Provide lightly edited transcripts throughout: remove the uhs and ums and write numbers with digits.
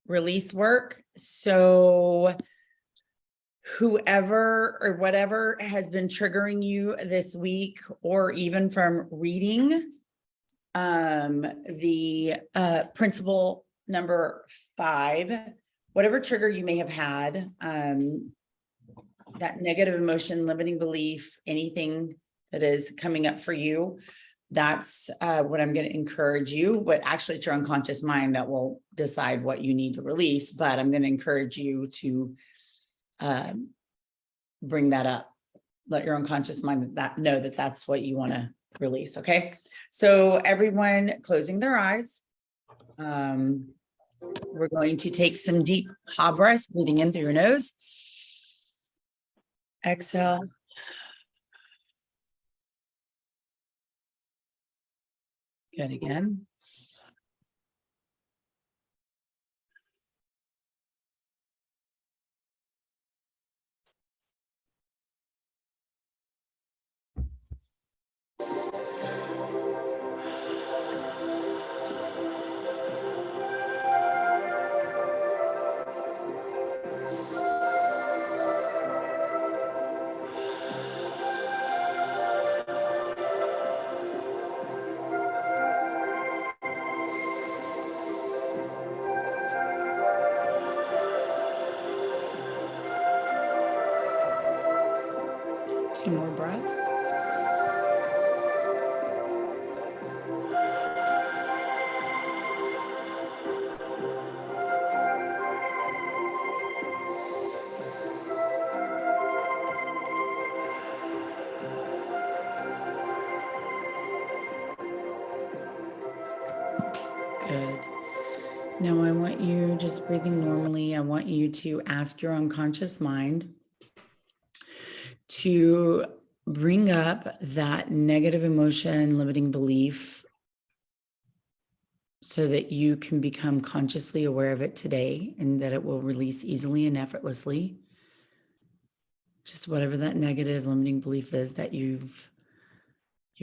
release work. So whoever or whatever has been triggering you this week, or even from reading the principle number 5, whatever trigger you may have had, that negative emotion, limiting belief, anything that is coming up for you, that's what I'm going to encourage you. But actually, it's your unconscious mind that will decide what you need to release. But I'm going to encourage you to bring that up. Let your unconscious mind know that that's what you want to release. Okay. So everyone closing their eyes. We're going to take some deep hot breaths, breathing in through your nose. Exhale. Good again. Let's take 2 more breaths. Good. Now I want you, just breathing normally, I want you to ask your unconscious mind to bring up that negative emotion, limiting belief, so that you can become consciously aware of it today, and that it will release easily and effortlessly. Just whatever that negative limiting belief is that you're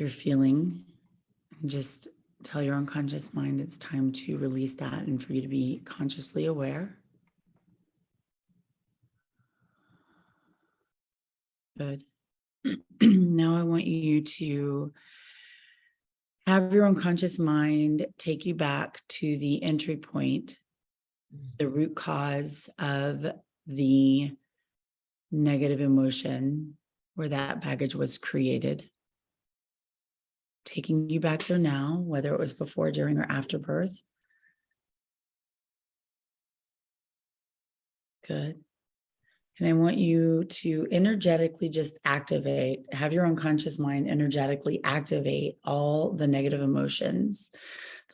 feeling, and just tell your unconscious mind it's time to release that and for you to be consciously aware. Good. Now I want you to have your unconscious mind take you back to the entry point, the root cause of the negative emotion where that baggage was created. Taking you back there now, whether it was before, during, or after birth. Good. And I want you to energetically just have your unconscious mind energetically activate all the negative emotions,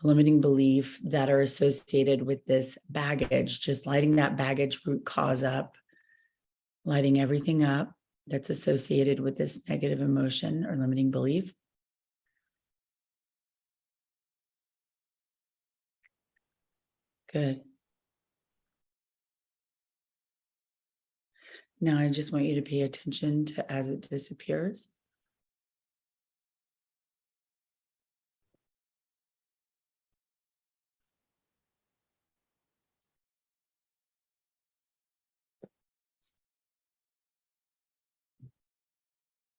the limiting belief that are associated with this baggage, just lighting that baggage root cause up, lighting everything up that's associated with this negative emotion or limiting belief. Good. Now I just want you to pay attention to as it disappears.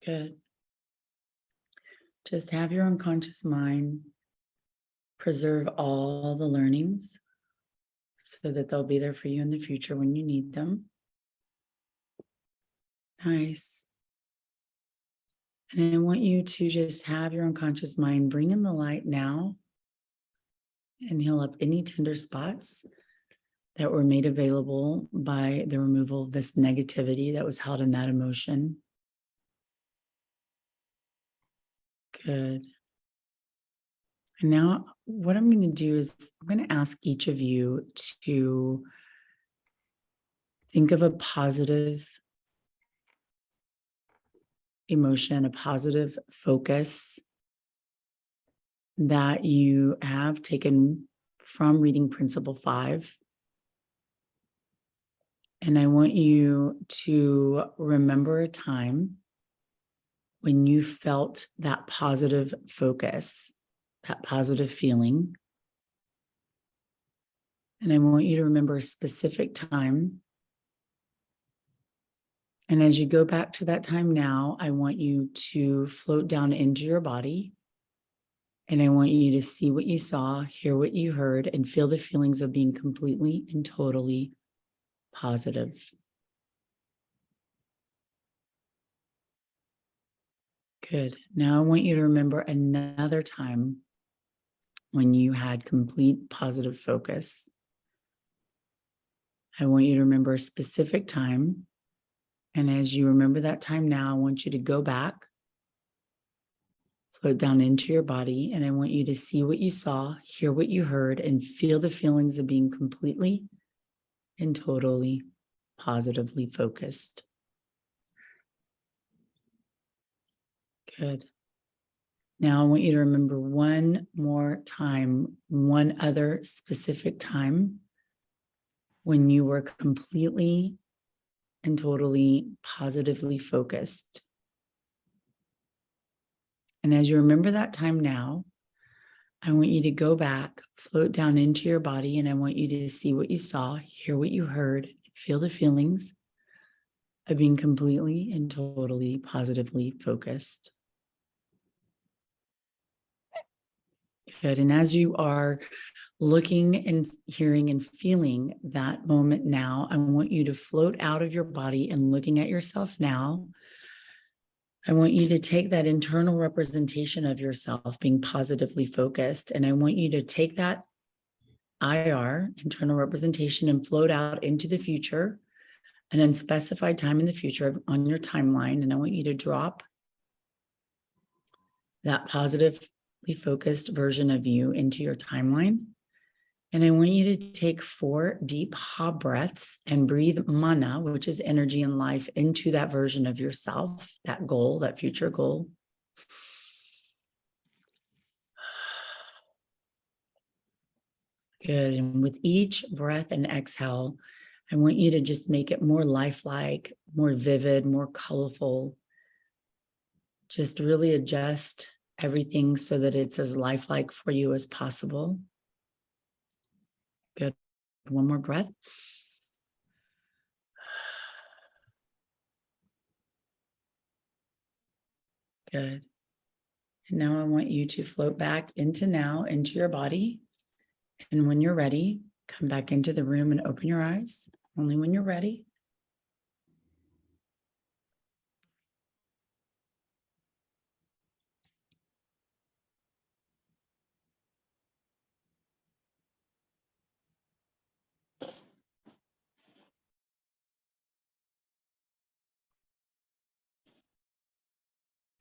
Good. Just have your unconscious mind preserve all the learnings so that they'll be there for you in the future when you need them. Nice. And I want you to just have your unconscious mind bring in the light now and heal up any tender spots that were made available by the removal of this negativity that was held in that emotion. Good. And now what I'm going to do is I'm going to ask each of you to think of a positive emotion, a positive focus that you have taken from reading Principle 5. And I want you to remember a time when you felt that positive focus, that positive feeling. And I want you to remember a specific time. And as you go back to that time now, I want you to float down into your body. And I want you to see what you saw, hear what you heard, and feel the feelings of being completely and totally positive. Good. Now I want you to remember another time when you had complete positive focus. I want you to remember a specific time. And as you remember that time now, I want you to go back, float down into your body, and I want you to see what you saw, hear what you heard, and feel the feelings of being completely and totally positively focused. Good. Now I want you to remember one more time, one other specific time when you were completely and totally positively focused. And as you remember that time now, I want you to go back, float down into your body, and I want you to see what you saw, hear what you heard, feel the feelings of being completely and totally positively focused. Good. And as you are looking and hearing and feeling that moment now, I want you to float out of your body and looking at yourself now. I want you to take that internal representation of yourself being positively focused. And I want you to take that IR, internal representation, and float out into the future, an unspecified time in the future on your timeline. And I want you to drop that positively focused version of you into your timeline. And I want you to take 4 deep ha breaths and breathe mana, which is energy and life, into that version of yourself, that goal, that future goal. Good. And with each breath and exhale, I want you to just make it more lifelike, more vivid, more colorful. Just really adjust everything so that it's as lifelike for you as possible. Good. One more breath. Good. And now I want you to float back into your body. And when you're ready, come back into the room and open your eyes. Only when you're ready.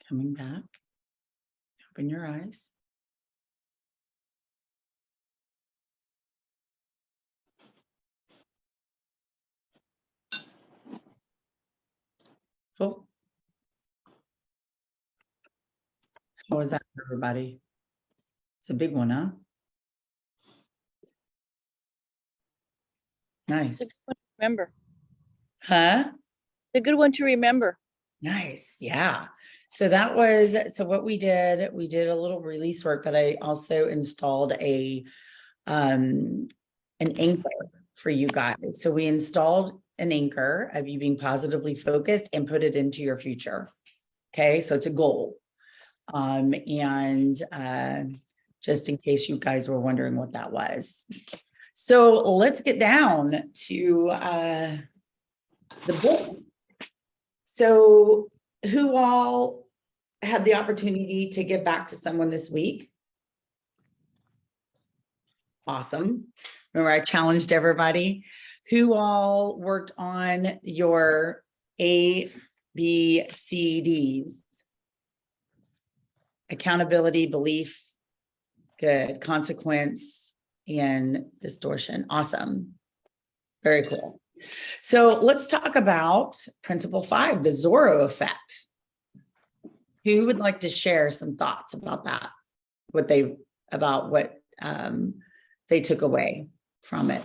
Coming back. Open your eyes. Cool. How was that for everybody? It's a big one, huh? Nice. It's a good one to remember. Huh? It's a good one to remember. Nice. Yeah. So what we did a little release work, but I also installed an anchor for you guys. So we installed an anchor of you being positively focused and put it into your future. Okay. So it's a goal. Just in case you guys were wondering what that was. So let's get down to the book. So who all had the opportunity to give back to someone this week? Awesome. Remember, I challenged everybody. Who all worked on your A, B, C, Ds? Accountability, belief, good, consequence, and distortion. Awesome. Very cool. So let's talk about principle 5, the Zorro effect. Who would like to share some thoughts about that? What they took away from it?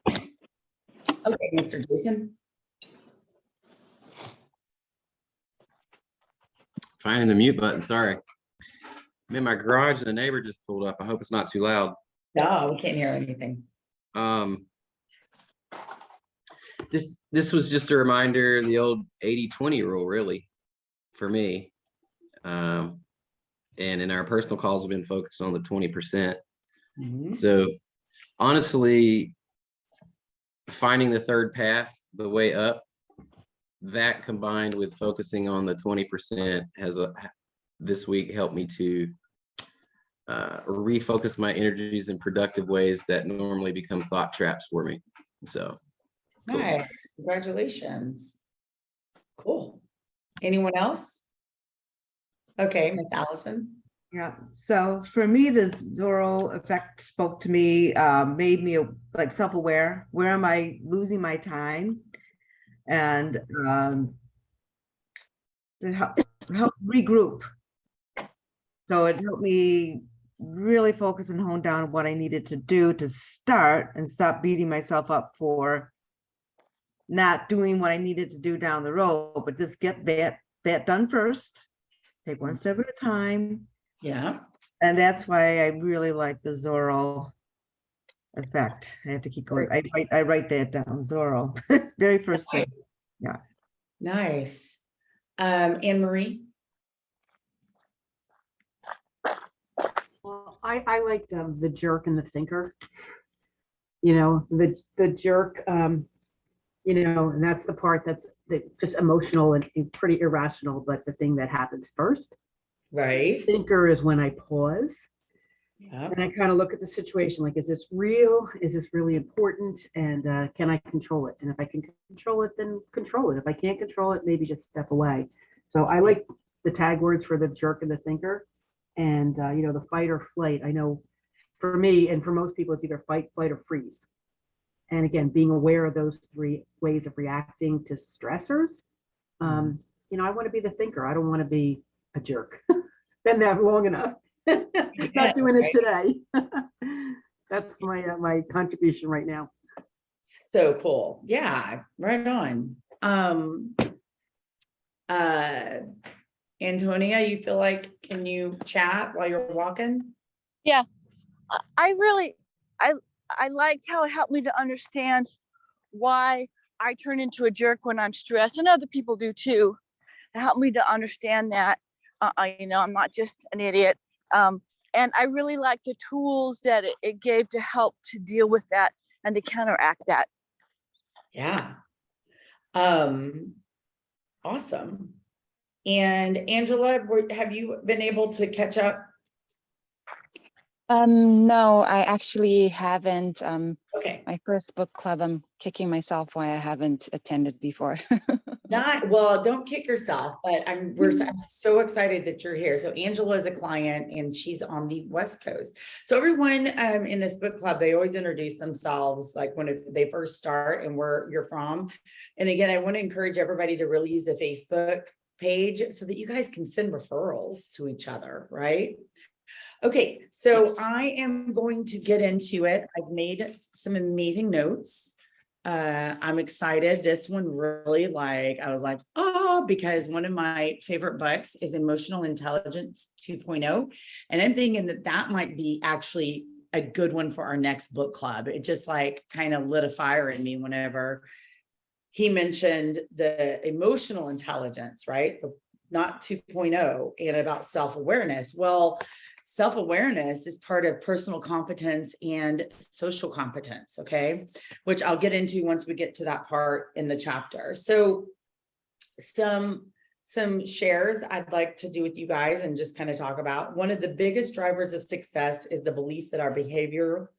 Okay, Mr. Jason. Finding the mute button, sorry. I'm in my garage and the neighbor just pulled up. I hope it's not too loud. No, we can't hear anything. This was just a reminder, the old 80-20 rule, really, for me. And in our personal calls, we've been focused on the 20%. So honestly, finding the third path, the way up, that combined with focusing on the 20% has this week helped me to refocus my energies in productive ways that normally become thought traps for me. So cool. Nice. Congratulations. Cool. Anyone else? Okay, Miss Allison. Yeah, so for me, this Zorro effect spoke to me, made me like self-aware. Where am I losing my time? And to help regroup. So it helped me really focus and hone down what I needed to do to start and stop beating myself up for not doing what I needed to do down the road, but just get that done first. Take one step at a time. Yeah. And that's why I really like the Zorro effect. I have to keep going. I write that down, Zorro. Very first thing. Yeah. Nice. Anne Marie. Well, I liked the jerk and the thinker. You know, the jerk, you know, and that's the part that's just emotional and pretty irrational, but the thing that happens first. Right. Thinker is when I pause. Yeah. And I kind of look at the situation like, is this real? Is this really important? And can I control it? And if I can control it, then control it. If I can't control it, maybe just step away. So I like the tag words for the jerk and the thinker. And, you know, the fight or flight. I know for me and for most people, it's either fight, flight, or freeze. And again, being aware of those three ways of reacting to stressors. You know, I want to be the thinker. I don't want to be a jerk. Been there long enough. Not doing it today. That's my contribution right now. So cool. Yeah, right on. Antonia, you feel like, can you chat while you're walking? Yeah, I liked how it helped me to understand why I turn into a jerk when I'm stressed, and other people do too. It helped me to understand that, you know, I'm not just an idiot. And I really like the tools that it gave to help to deal with that and to counteract that. Yeah. Awesome. And Angela, have you been able to catch up? No, I actually haven't. Okay. My first book club, I'm kicking myself why I haven't attended before. Well, don't kick yourself, but I'm so excited that you're here. So Angela is a client and she's on the West Coast. So everyone in this book club, they always introduce themselves like when they first start and where you're from. And again, I want to encourage everybody to really use the Facebook page so that you guys can send referrals to each other, right? Okay, so Yes. I am going to get into it. I've made some amazing notes. I'm excited. This one really I was like, oh, because one of my favorite books is Emotional Intelligence 2.0. And I'm thinking that might be actually a good one for our next book club. It just kind of lit a fire in me whenever he mentioned the emotional intelligence, right? Not 2.0 and about self-awareness. Well, self-awareness is part of personal competence and social competence, okay? Which I'll get into once we get to that part in the chapter. So some shares I'd like to do with you guys and just kind of talk about. One of the biggest drivers of success is the belief that our behavior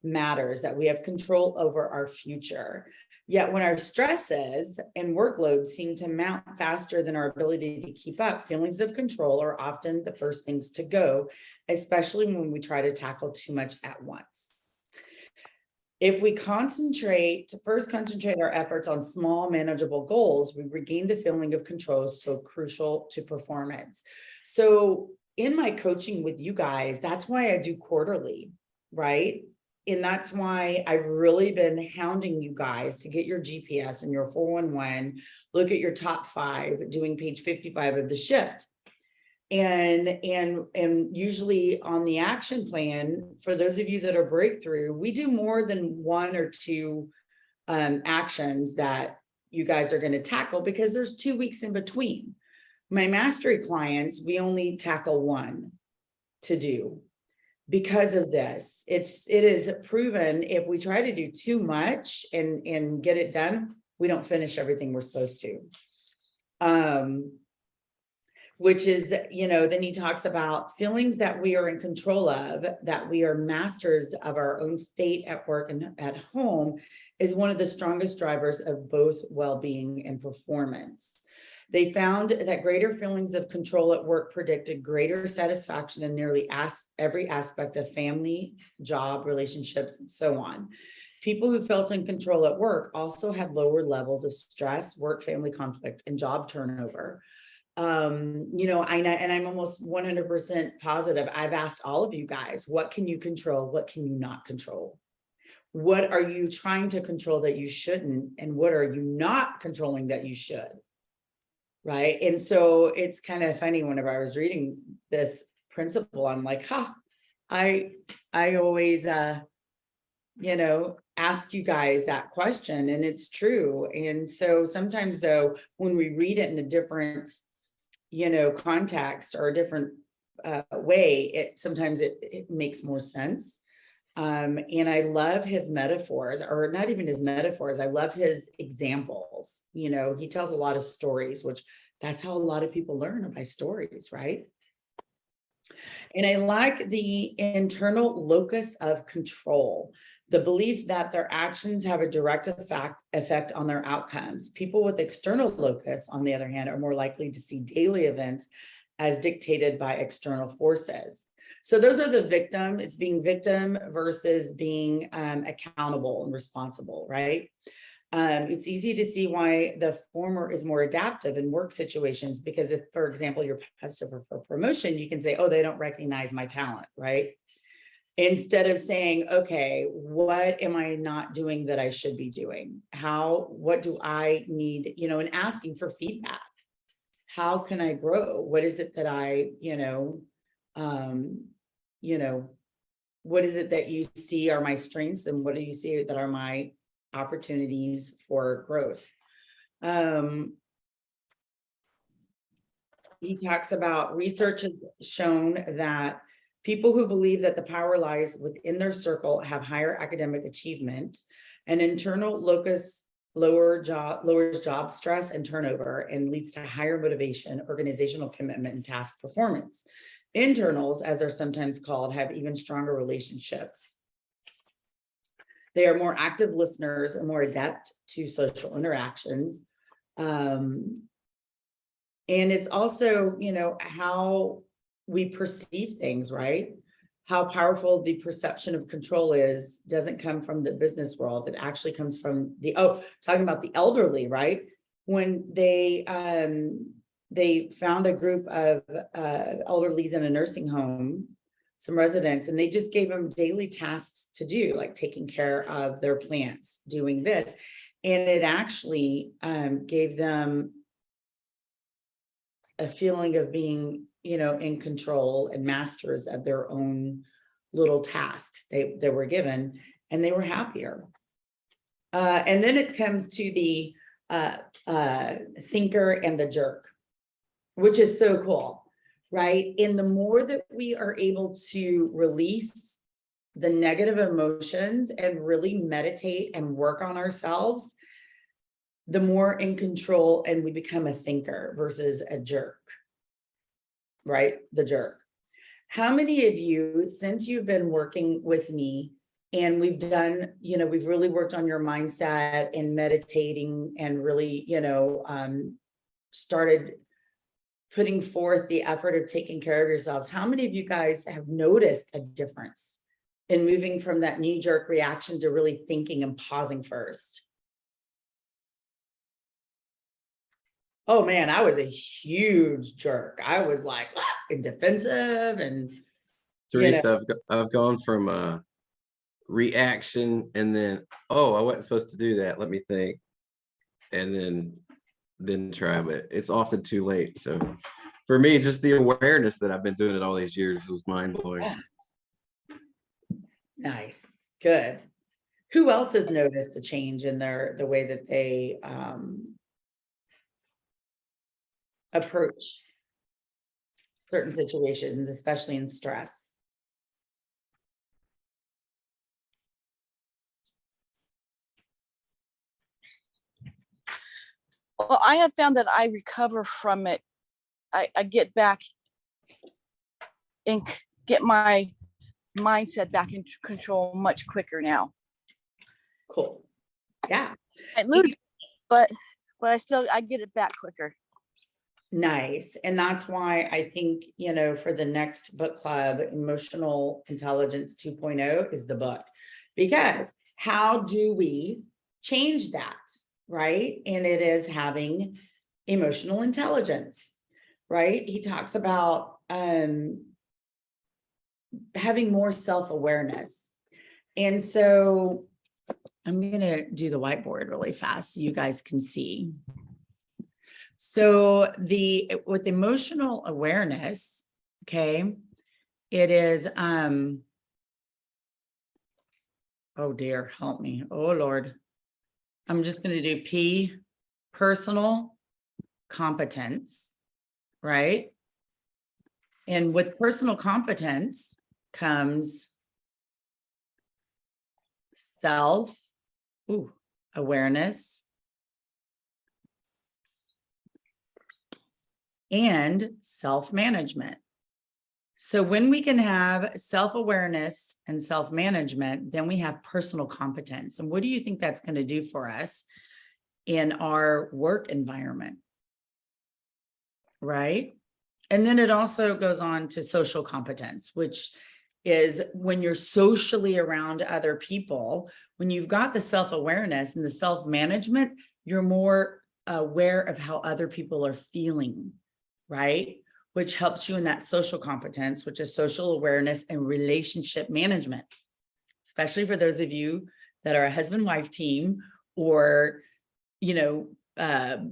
matters, that we have control over our future. Yet when our stresses and workloads seem to mount faster than our ability to keep up, feelings of control are often the first things to go, especially when we try to tackle too much at once. If we concentrate our efforts on small, manageable goals, we regain the feeling of control so crucial to performance. So in my coaching with you guys, that's why I do quarterly, right? And that's why I've really been hounding you guys to get your GPS and your 411, look at your top 5, doing page 55 of the shift. And usually on the action plan, for those of you that are breakthrough, we do more than one or two actions that you guys are going to tackle, because there's 2 weeks in between. My mastery clients, we only tackle one to do because of this. It is proven if we try to do too much and get it done, we don't finish everything we're supposed to. Which is, then he talks about feelings that we are in control of, that we are masters of our own fate at work and at home, is one of the strongest drivers of both well-being and performance. They found that greater feelings of control at work predicted greater satisfaction in nearly every aspect of family, job, relationships, and so on. People who felt in control at work also had lower levels of stress, work-family conflict, and job turnover. I'm almost 100% positive. I've asked all of you guys, what can you control? What can you not control? What are you trying to control that you shouldn't? And what are you not controlling that you should? Right. And so it's kind of funny, whenever I was reading this principle, I'm like, I always, ask you guys that question, and it's true. And so sometimes though, when we read it in a different, context or a different way, sometimes it makes more sense. And I love his metaphors, or not even his metaphors. I love his examples. He tells a lot of stories, which that's how a lot of people learn, by stories, right? And I like the internal locus of control, the belief that their actions have a direct effect on their outcomes. People with external locus, on the other hand, are more likely to see daily events as dictated by external forces. So those are the victim. It's being victim versus being accountable and responsible, right? It's easy to see why the former is more adaptive in work situations, because if, for example, you're passive for promotion, you can say, oh, they don't recognize my talent, right? Instead of saying, okay, what am I not doing that I should be doing? What do I need, and asking for feedback. How can I grow? What is it that what is it that you see are my strengths, and what do you see that are my opportunities for growth? He talks about research has shown that people who believe that the power lies within their circle have higher academic achievement. An internal locus lowers job stress and turnover, and leads to higher motivation, organizational commitment, and task performance. Internals, as they're sometimes called, have even stronger relationships. They are more active listeners and more adept to social interactions. And it's also, how we perceive things, right? How powerful the perception of control is doesn't come from the business world. It actually comes from talking about the elderly, right? When they found a group of elderlies in a nursing home, some residents, and they just gave them daily tasks to do, like taking care of their plants, doing this. And it actually gave them a feeling of being, in control and masters of their own little tasks they were given, and they were happier. And then it comes to the thinker and the jerk, which is so cool, right? And the more that we are able to release the negative emotions and really meditate and work on ourselves, the more in control, and we become a thinker versus a jerk, right? The jerk. How many of you, since you've been working with me and we've done, we've really worked on your mindset and meditating and really, started putting forth the effort of taking care of yourselves, how many of you guys have noticed a difference in moving from that knee-jerk reaction to really thinking and pausing first? Oh man, I was a huge jerk. I was like and defensive, and Teresa, I've gone from reaction, and then, oh, I wasn't supposed to do that. Let me think, and then try, but it's often too late. So for me, just the awareness that I've been doing it all these years was mind blowing. Yeah. Nice, good. Who else has noticed a change in the way that they approach certain situations, especially in stress? Well, I have found that I recover from it. I get back and get my mindset back in control much quicker now. Cool. Yeah. I lose, but I get it back quicker. Nice. And that's why I think, for the next book club, Emotional Intelligence 2.0 is the book. Because how do we change that? Right. And it is having emotional intelligence, right? He talks about having more self-awareness. And so I'm going to do the whiteboard really fast so you guys can see. So with emotional awareness, okay, it is, oh dear, help me. Oh Lord. I'm just going to do P, personal competence, right? And with personal competence comes awareness and self-management. So when we can have self-awareness and self-management, then we have personal competence. And what do you think that's going to do for us in our work environment? Right? And then it also goes on to social competence, which is when you're socially around other people, when you've got the self-awareness and the self-management, you're more aware of how other people are feeling, right? Which helps you in that social competence, which is social awareness and relationship management, especially for those of you that are a husband-wife team or,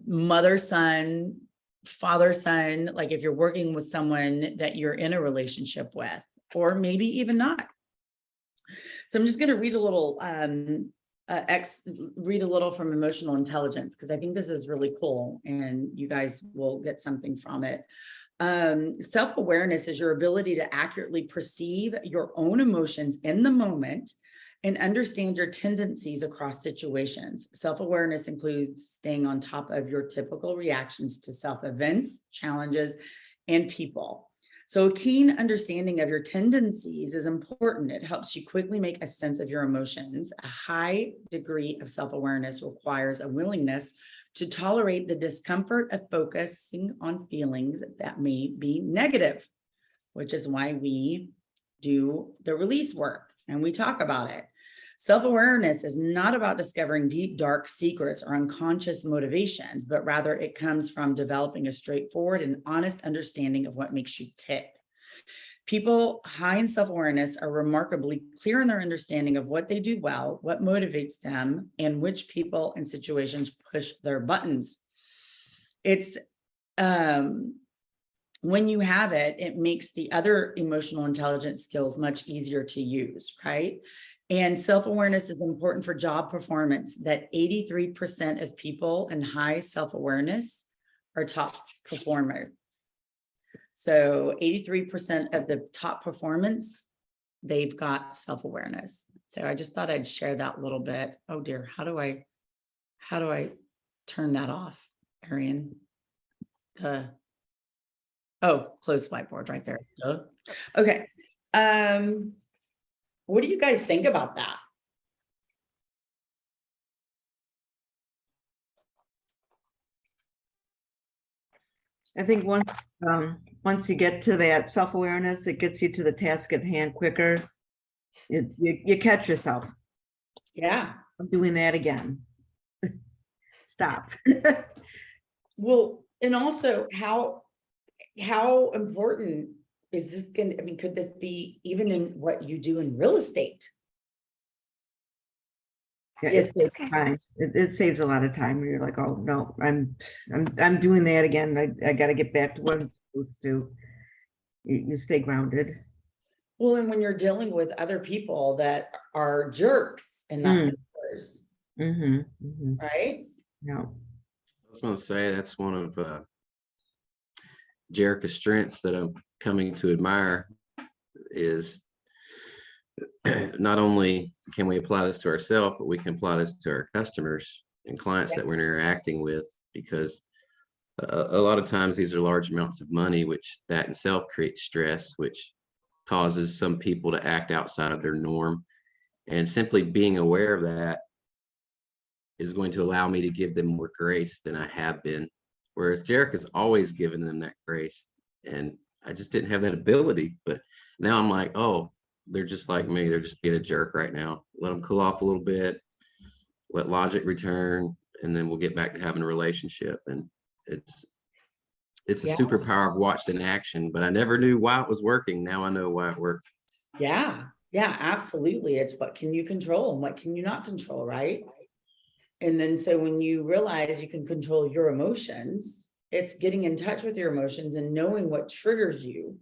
mother-son, father-son, like if you're working with someone that you're in a relationship with, or maybe even not. So I'm just going to read a little, read a little from Emotional Intelligence, because I think this is really cool and you guys will get something from it. Self-awareness is your ability to accurately perceive your own emotions in the moment and understand your tendencies across situations. Self-awareness includes staying on top of your typical reactions to self-events, challenges, and people. So a keen understanding of your tendencies is important. It helps you quickly make a sense of your emotions. A high degree of self-awareness requires a willingness to tolerate the discomfort of focusing on feelings that may be negative, which is why we do the release work and we talk about it. Self-awareness is not about discovering deep, dark secrets or unconscious motivations, but rather it comes from developing a straightforward and honest understanding of what makes you tick. People high in self-awareness are remarkably clear in their understanding of what they do well, what motivates them, and which people and situations push their buttons. It's when you have it, it makes the other emotional intelligence skills much easier to use, right? And self-awareness is important for job performance, that 83% of people in high self-awareness are top performers. So 83% of the top performance, they've got self-awareness. So I just thought I'd share that little bit. Oh dear, how do I turn that off, Arian? Close whiteboard right there. Duh. Okay. What do you guys think about that? I think once you get to that self-awareness, it gets you to the task at hand quicker. You catch yourself. Yeah. I'm doing that again. Stop. Well, and also how important is this going to, could this be even in what you do in real estate? Yeah, Yes, it saves okay. time. It saves a lot of time when you're like, oh, no, I'm doing that again. I gotta get back to what I'm supposed to. You stay grounded. well, and when you're dealing with other people that are jerks and not mentors, right? No. I was gonna say that's one of Jerica's strengths that I'm coming to admire is not only can we apply this to ourselves, but we can apply this to our customers and clients that we're interacting with, because a lot of times these are large amounts of money, which that in itself creates stress, which causes some people to act outside of their norm. And simply being aware of that is going to allow me to give them more grace than I have been. Whereas Jerica's always given them that grace. And I just didn't have that ability. But now I'm like, oh, they're just like me. They're just being a jerk right now. Let them cool off a little bit, let logic return, and then we'll get back to having a relationship. And it's a Yeah. superpower I've watched in action, but I never knew why it was working. Now I know why it worked. Yeah, yeah, absolutely. It's what can you control and what can you not control, right? And then so when you realize you can control your emotions, it's getting in touch with your emotions and knowing what triggers you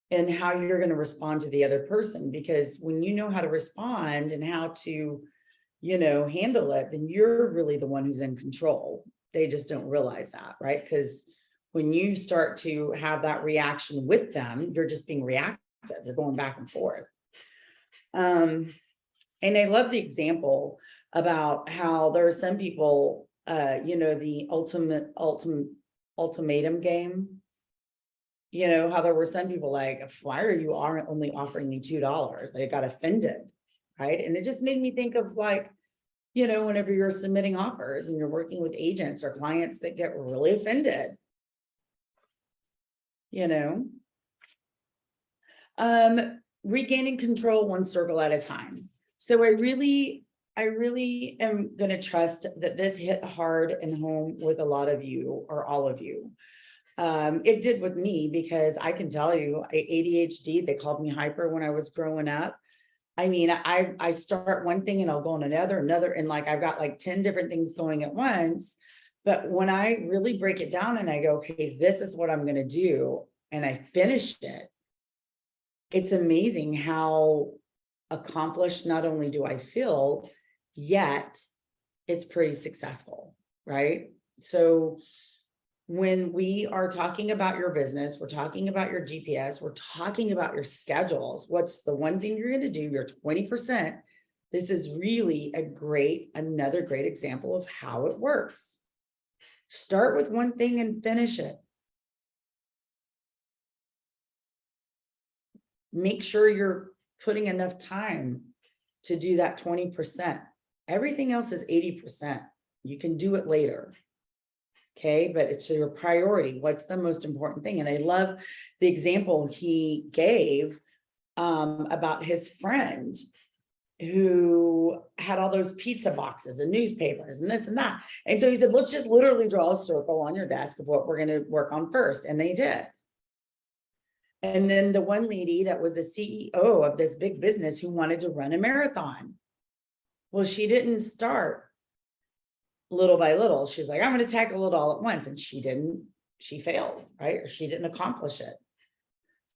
and how you're going to respond to the other person. Because when you know how to respond and how to, handle it, then you're really the one who's in control. They just don't realize that, right? Because when you start to have that reaction with them, you're just being reactive. You're going back and forth. And I love the example about how there are some people, the ultimatum game. How there were some people like, why are you only offering me $2? They got offended, right? And it just made me think of like, whenever you're submitting offers and you're working with agents or clients that get really offended, regaining control one circle at a time. So I really am going to trust that this hit hard and home with a lot of you or all of you. It did with me because I can tell you, ADHD, they called me hyper when I was growing up. I mean, I start one thing and I'll go on another, and like, I've got like 10 different things going at once. But when I really break it down and I go, okay, this is what I'm going to do, and I finish it, it's amazing how accomplished not only do I feel, yet it's pretty successful, right? So when we are talking about your business, we're talking about your GPS, we're talking about your schedules, what's the one thing you're going to do, your 20%, this is really another great example of how it works. Start with one thing and finish it. Make sure you're putting enough time to do that 20%. Everything else is 80%. You can do it later. Okay, but it's your priority. What's the most important thing? And I love the example he gave about his friend who had all those pizza boxes and newspapers and this and that. And so he said, let's just literally draw a circle on your desk of what we're going to work on first. And they did. And then the one lady that was the CEO of this big business who wanted to run a marathon. Well, she didn't start little by little. She's like, I'm going to tackle it all at once. And she failed, right? Or she didn't accomplish it.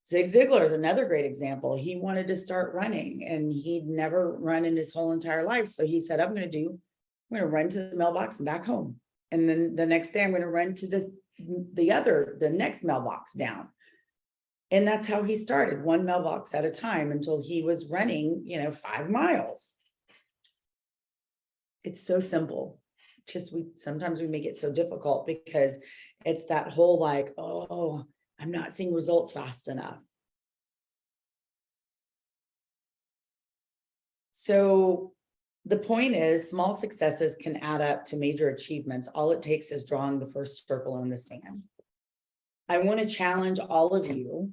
Zig Ziglar is another great example. He wanted to start running and he'd never run in his whole entire life. So he said, I'm going to run to the mailbox and back home. And then the next day I'm going to run to the next mailbox down. And that's how he started, one mailbox at a time until he was running, 5 miles. It's so simple. Just sometimes we make it so difficult because it's that whole like, oh, I'm not seeing results fast enough. So the point is, small successes can add up to major achievements. All it takes is drawing the first circle in the sand. I want to challenge all of you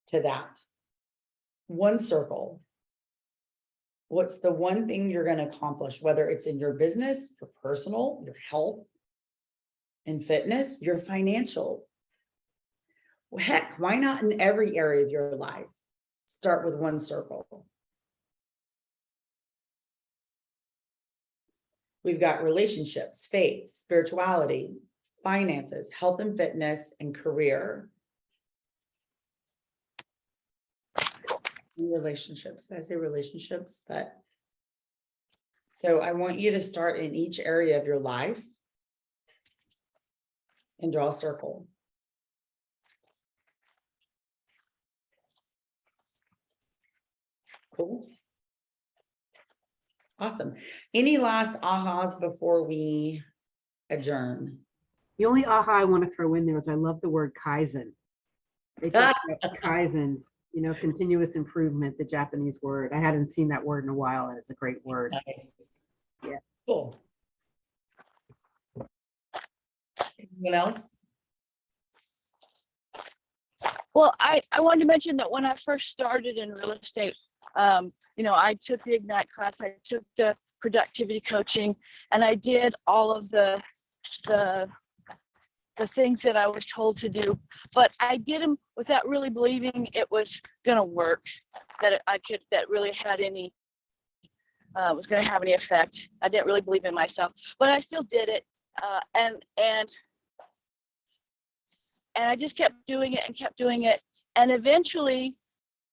to that. One circle. What's the one thing you're going to accomplish, whether it's in your business, your personal, your health and fitness, your financial? Well, heck, why not in every area of your life? Start with one circle. We've got relationships, faith, spirituality, finances, health and fitness, and career. Relationships, did I say relationships? So I want you to start in each area of your life and draw a circle. Cool. Awesome. Any last ahas before we adjourn? The only aha I want to throw in there is I love the word Kaizen. They talk about Kaizen, you know, continuous improvement, the Japanese word. I hadn't seen that word in a while, and it's a great word. Nice. Yeah. Cool. Anyone else? Well, I wanted to mention that when I first started in real estate, you know, I took the Ignite class, I took the productivity coaching, and I did all of the things that I was told to do, but I did them without really believing it was gonna work, that that really had any, was gonna have any effect. I didn't really believe in myself, but I still did it, and I just kept doing it and kept doing it, and eventually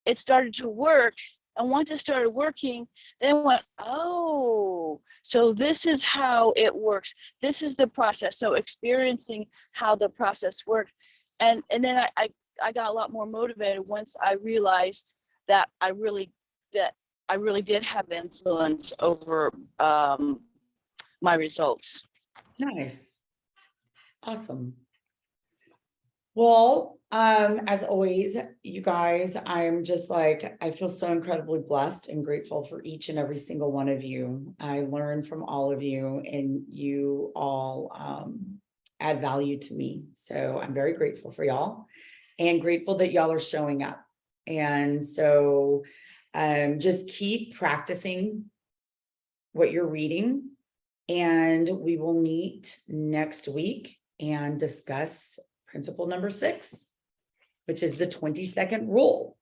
it started to work. And once it started working, then I went, oh, so this is how it works. This is the process. So experiencing how the process worked. And then I got a lot more motivated once I realized that I really did have influence over my results. Nice. Awesome. Well, as always, you guys, I'm just like, I feel so incredibly blessed and grateful for each and every single one of you. I learn from all of you, and you all add value to me. So I'm very grateful for y'all, and grateful that y'all are showing up. And so just keep practicing what you're reading, and we will meet next week and discuss principle number 6, which is the 20-second rule.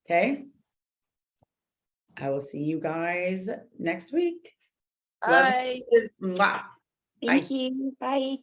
Okay. I will see you guys next week. Love Bye. you. Mwah. Thank you. Bye.